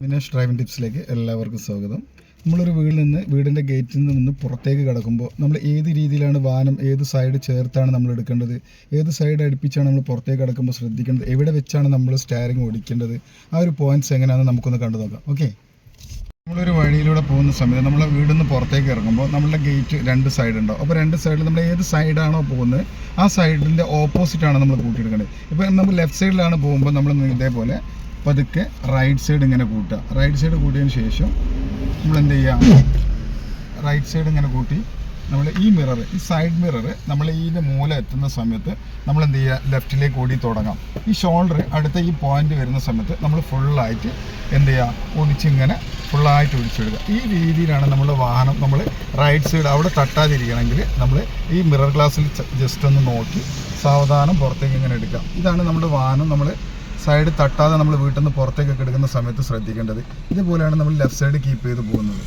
Vinesh driving ടിപ്സിലേക്ക് എല്ലാവർക്കും സ്വാഗതം. നമ്മളൊരു വീടിൻ്റെ ഗേറ്റിൽ നിന്ന് പുറത്തേക്ക് കിടക്കുമ്പോൾ നമ്മൾ ഏത് രീതിയിലാണ് വാഹനം ഏത് സൈഡ് ചേർത്താണ് നമ്മൾ എടുക്കേണ്ടത്, ഏത് സൈഡ് അടുപ്പിച്ചാണ് നമ്മൾ പുറത്തേക്ക് കിടക്കുമ്പോൾ ശ്രദ്ധിക്കേണ്ടത്, എവിടെ വെച്ചാണ് നമ്മൾ സ്റ്റയറിംഗ് ഓടിക്കേണ്ടത്, ആ ഒരു പോയിന്റ്സ് എങ്ങനെയാണെന്ന് നമുക്കൊന്ന് കണ്ടു നോക്കാം. ഓക്കെ, നമ്മളൊരു വഴിയിലൂടെ പോകുന്ന സമയത്ത് നമ്മളെ വീടിൽ നിന്ന് പുറത്തേക്ക് ഇറങ്ങുമ്പോൾ നമ്മളുടെ ഗേറ്റ് രണ്ട് സൈഡ് ഉണ്ടാവും. അപ്പോൾ രണ്ട് സൈഡിൽ നമ്മൾ ഏത് സൈഡാണോ പോകുന്നത് ആ സൈഡിൻ്റെ ഓപ്പോസിറ്റാണ് നമ്മൾ കൂട്ടിയെടുക്കേണ്ടത്. ഇപ്പോൾ നമ്മൾ ലെഫ്റ്റ് സൈഡിലാണ് പോകുമ്പോൾ നമ്മൾ ഇതേപോലെ പതുക്കെ റൈറ്റ് സൈഡ് ഇങ്ങനെ കൂട്ടുക. റൈറ്റ് സൈഡ് കൂട്ടിയതിന് ശേഷം നമ്മൾ എന്ത് ചെയ്യുക, റൈറ്റ് സൈഡ് ഇങ്ങനെ കൂട്ടി നമ്മൾ ഈ സൈഡ് മിറർ നമ്മൾ ഇതിൻ്റെ മൂല എത്തുന്ന സമയത്ത് നമ്മൾ എന്ത് ചെയ്യുക, ലെഫ്റ്റിലേക്ക് ഓടി തുടങ്ങാം. ഈ ഷോൾഡർ അടുത്ത ഈ പോയിന്റ് വരുന്ന സമയത്ത് നമ്മൾ ഫുള്ളായിട്ട് എന്ത് ചെയ്യുക, ഒടിച്ചിങ്ങനെ ഫുള്ളായിട്ട് ഒടിച്ചെടുക്കുക. ഈ രീതിയിലാണ് നമ്മുടെ വാഹനം നമ്മൾ റൈറ്റ് സൈഡ് അവിടെ തട്ടാതിരിക്കണമെങ്കിൽ നമ്മൾ ഈ മിറർ ഗ്ലാസ്സിൽ ജസ്റ്റ് ഒന്ന് നോക്കി സാവധാനം പുറത്തേക്ക് ഇങ്ങനെ എടുക്കാം. ഇതാണ് നമ്മുടെ വാഹനം നമ്മൾ സൈഡ് തട്ടാതെ നമ്മൾ വീട്ടിൽ നിന്ന് പുറത്തേക്കൊക്കെ എടുക്കുന്ന സമയത്ത് ശ്രദ്ധിക്കേണ്ടത്. ഇതുപോലെയാണ് നമ്മൾ ലെഫ്റ്റ് സൈഡ് കീപ്പ് ചെയ്ത് പോകുന്നത്.